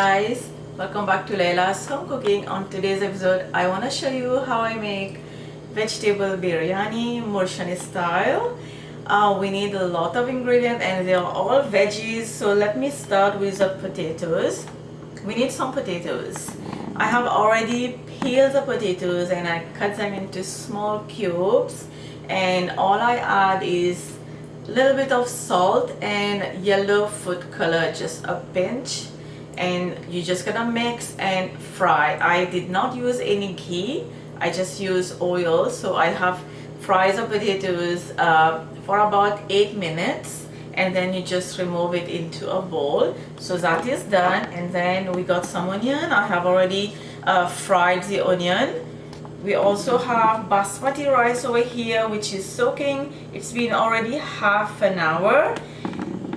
guys, welcome back to Laila's Home Cooking. On today's episode I want to show you how I make vegetable biryani Mauritian style. We need a lot of ingredients and they are all veggies, so let me start with the potatoes. We need some potatoes. I have already peeled the potatoes and I cut them into small cubes, and all I add is a little bit of salt and yellow food color, just a pinch, and you just gonna mix and fry. I did not use any ghee, I just use oil. So I have fried the potatoes for about 8 minutes, and then you just remove it into a bowl. So that is done, and then we got some onion. I have already fried the onion. We also have basmati rice over here, which is soaking. It's been already half an hour,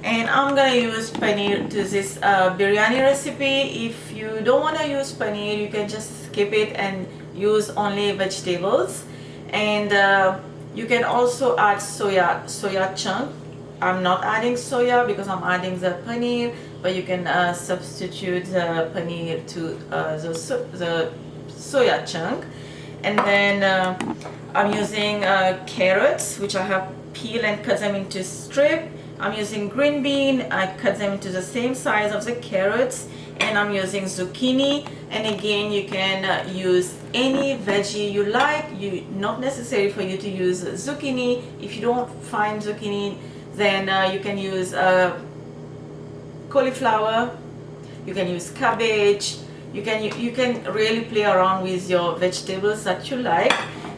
and I'm gonna use paneer to this biryani recipe. If you don't want to use paneer, you can just skip it and use only vegetables. And you can also add soya chunk. I'm not adding soya because I'm adding the paneer, but you can substitute the paneer to the soya chunk. And then I'm using carrots, which I have peeled and cut them into strip. I'm using green bean, I cut them into the same size of the carrots. And I'm using zucchini, and again you can use any veggie you like. Not necessary for you to use zucchini. If you don't find zucchini, then you can use cauliflower, you can use cabbage. You can really play around with your vegetables that you like.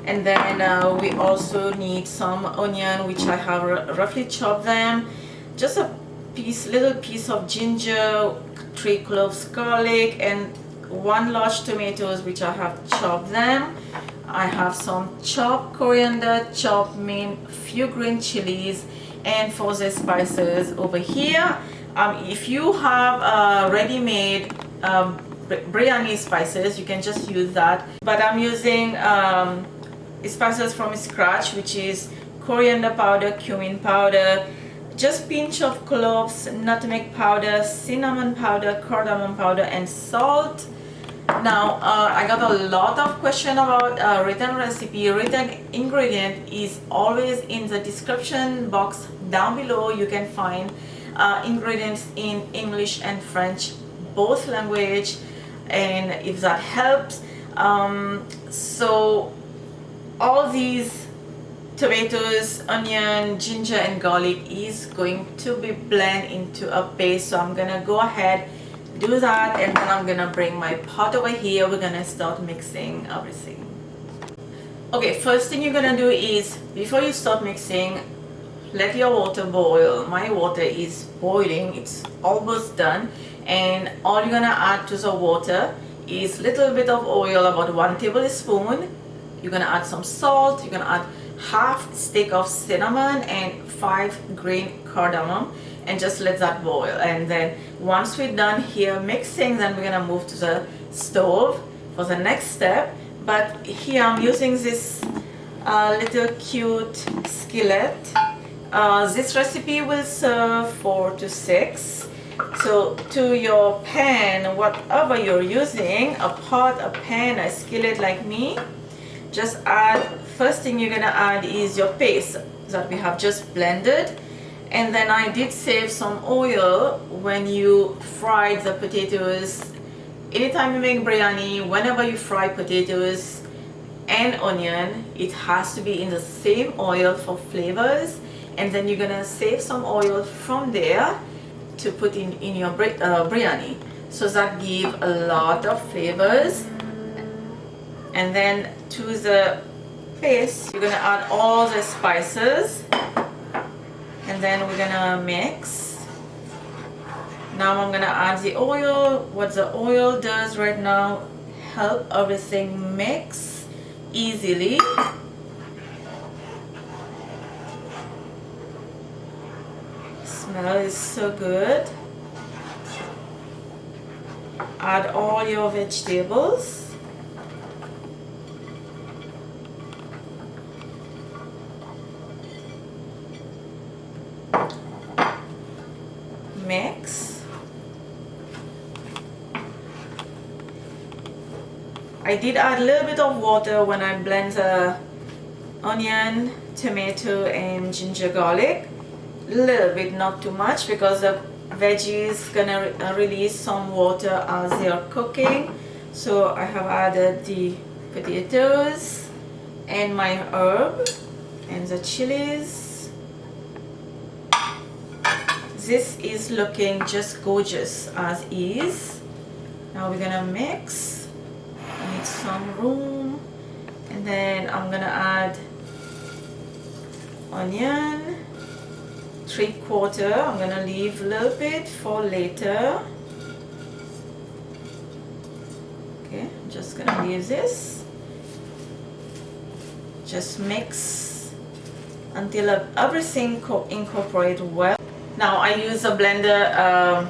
And then we also need some onion, which I have roughly chopped them. Just a little piece of ginger, 3 cloves garlic, and 1 large tomatoes, which I have chopped them. I have some chopped coriander, chopped mint, few green chilies, and for the spices over here, if you have ready-made biryani spices, you can just use that, but I'm using spices from scratch, which is coriander powder, cumin powder, just pinch of cloves, nutmeg powder, cinnamon powder, cardamom powder, and salt. Now I got a lot of question about written recipe. Written ingredient is always in the description box down below. You can find ingredients in English and French, both language, and if that helps. So all these tomatoes, onion, ginger, and garlic is going to be blended into a paste. So I'm gonna go ahead, do that, and then I'm gonna bring my pot over here. We're gonna start mixing everything. Okay, first thing you're gonna do is, before you start mixing, let your water boil. My water is boiling, it's almost done. And all you're gonna add to the water is little bit of oil, about 1 tablespoon. You're gonna add some salt. You're gonna add half stick of cinnamon and 5 green cardamom, and just let that boil. And then once we're done here mixing, then we're gonna move to the stove for the next step. But here I'm using this little cute skillet. This recipe will serve 4 to 6. So to your pan, whatever you're using, a pot, a pan, a skillet like me, just add, first thing you're gonna add is your paste that we have just blended. And then I did save some oil when you fried the potatoes. Anytime you make biryani, whenever you fry potatoes and onion, it has to be in the same oil for flavors. And then you're gonna save some oil from there to put in your biryani, so that give a lot of flavors. And then to the paste, you're gonna add all the spices, and then we're gonna mix. Now I'm gonna add the oil. What the oil does right now, help everything mix easily. Smell is so good. Add all your vegetables. Mix. I did add a little bit of water when I blend the onion, tomato and ginger garlic. A little bit, not too much, because the veggies gonna release some water as they are cooking. So I have added the potatoes and my herb and the chilies. This is looking just gorgeous as is. Now we're gonna mix. I need some room, and then I'm gonna add onion, 3/4. I'm gonna leave a little bit for later. Okay, I'm just gonna leave this. Just mix until everything incorporates well. Now I use a blender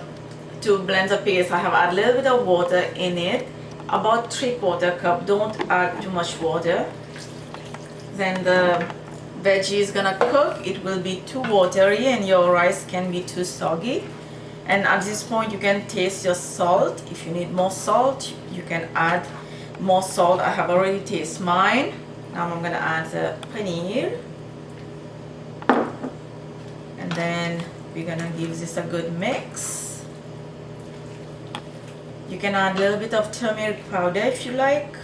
to blend the paste. I have added a little bit of water in it, about 3/4 cup. Don't add too much water. Then the veggie is gonna cook. It will be too watery and your rice can be too soggy. And at this point you can taste your salt. If you need more salt, you can add more salt. I have already tasted mine. Now I'm gonna add the paneer, and then we're gonna give this a good mix. You can add a little bit of turmeric powder if you like,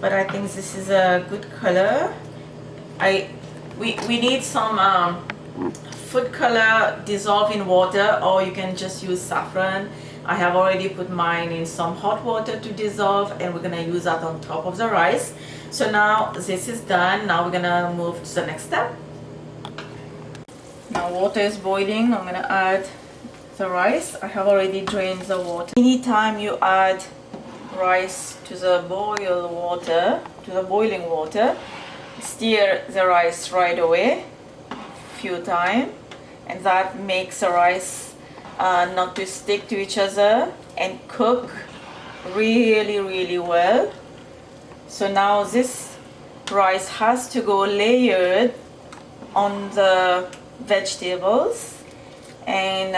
but I think this is a good color. We need some food color dissolved in water, or you can just use saffron. I have already put mine in some hot water to dissolve, and we're gonna use that on top of the rice. So now this is done. Now we're gonna move to the next step. Now water is boiling. I'm gonna add the rice. I have already drained the water. Anytime you add rice to the boiling water, stir the rice right away few times, and that makes the rice not to stick to each other and cook really well. So now this rice has to go layered on the vegetables, and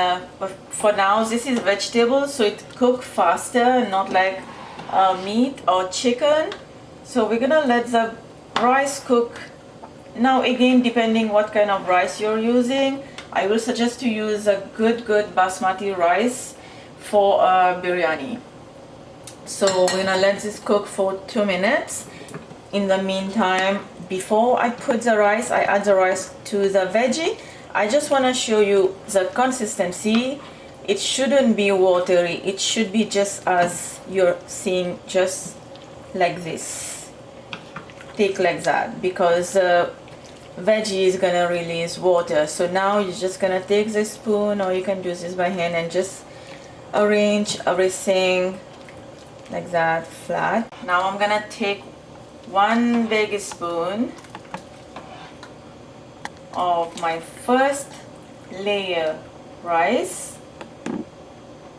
for now this is vegetables, so it cooks faster, not like meat or chicken. So we're gonna let the rice cook. Now again, depending what kind of rice you're using, I will suggest to use a good basmati rice for biryani. So we're gonna let this cook for 2 minutes. In the meantime, before I put the rice, I add the rice to the veggie. I just want to show you the consistency. It shouldn't be watery. It should be just as you're seeing, just like this, thick like that, because veggie is gonna release water. So now you're just gonna take the spoon, or you can do this by hand, and just arrange everything like that, flat. Now I'm gonna take 1 big spoon of my first layer rice.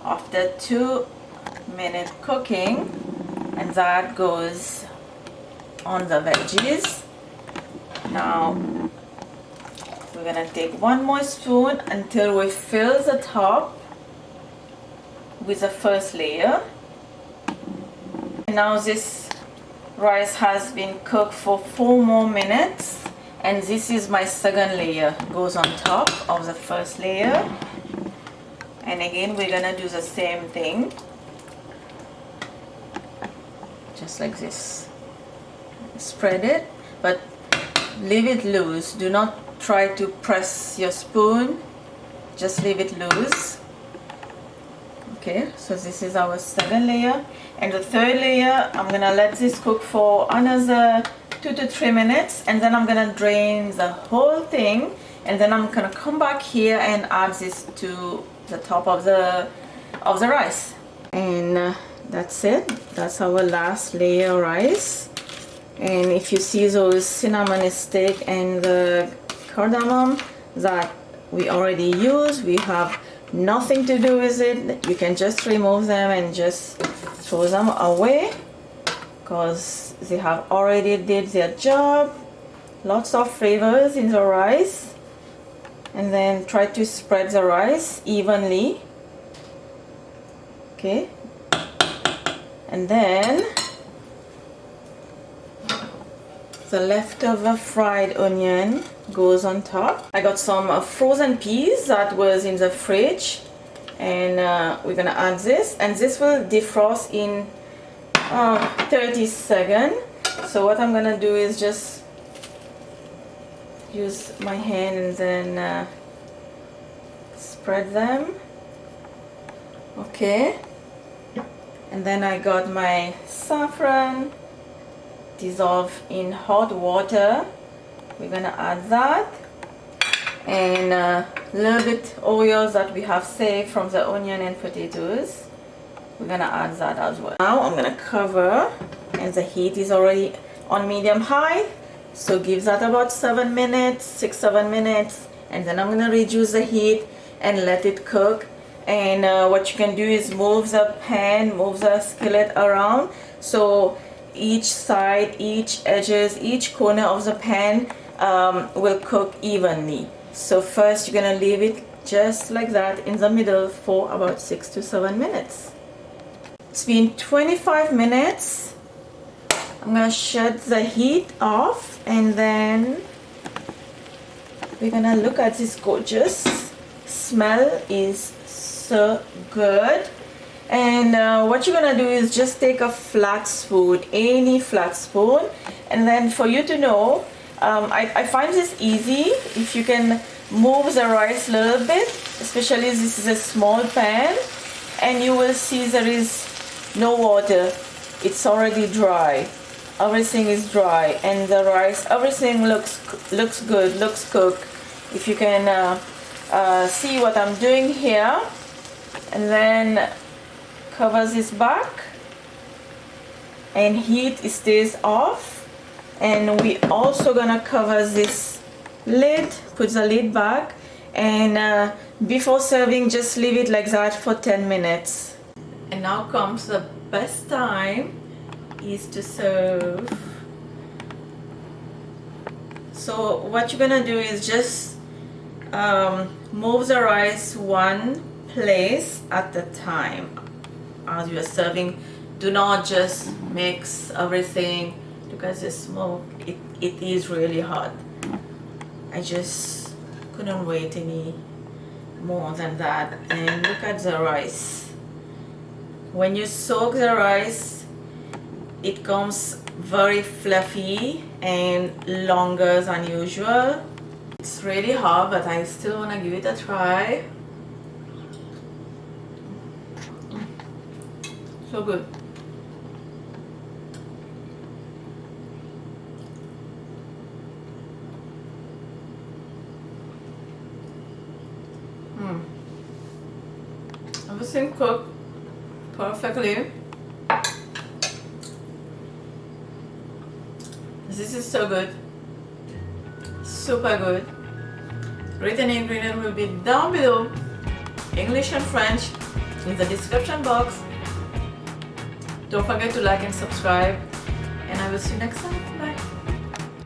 After 2 minutes cooking, and that goes on the veggies. Now we're gonna take 1 more spoon until we fill the top with the first layer. And now this rice has been cooked for 4 more minutes, and this is my second layer, goes on top of the first layer. And again we're gonna do the same thing, just like this. Spread it, but leave it loose. Do not try to press your spoon, just leave it loose. Okay, so this is our second layer, and the third layer I'm gonna let this cook for another 2 to 3 minutes, and then I'm gonna drain the whole thing, and then I'm gonna come back here and add this to the top of the rice. And that's it. That's our last layer rice. And if you see those cinnamon stick and the cardamom that we already used, we have nothing to do with it. You can just remove them and just throw them away, because they have already did their job. Lots of flavors in the rice. And then try to spread the rice evenly. Okay, and then The leftover fried onion goes on top. I got some frozen peas that was in the fridge, and we're gonna add this, and this will defrost in 30 seconds. So what I'm gonna do is just use my hand and then spread them. Okay, and then I got my saffron dissolved in hot water. We're gonna add that, and a little bit oil that we have saved from the onion and potatoes. We're gonna add that as well. Now I'm gonna cover, and the heat is already on medium high, so give that about 7 minutes, 6-7 minutes, and then I'm gonna reduce the heat and let it cook. And what you can do is move the pan, move the skillet around, so each side, each edges, each corner of the pan will cook evenly. So first you're gonna leave it just like that in the middle for about 6 to 7 minutes. It's been 25 minutes. I'm gonna shut the heat off, and then we're gonna look at this gorgeous smell. Is so good. And what you're gonna do is just take a flat spoon, any flat spoon, and then for you to know, I find this easy if you can move the rice a little bit, especially this is a small pan, and you will see there is no water. It's already dry. Everything is dry, and the rice, everything looks good, looks cooked. If you can see what I'm doing here, and then cover this back, and heat stays off. And we also gonna cover this lid, put the lid back, and before serving just leave it like that for 10 minutes. And now comes the best time, is to serve. So what you're gonna do is just move the rice one place at a time as you are serving. Do not just mix everything, because the smoke, it is really hot. I just couldn't wait any more than that. And look at the rice. When you soak the rice, it comes very fluffy and longer than usual. It's really hot, but I still want to give it a try. So good. Everything cooked perfectly. This is so good, super good. Written ingredient will be down below, English and French in the description box. Don't forget to like and subscribe, and I will see you next time.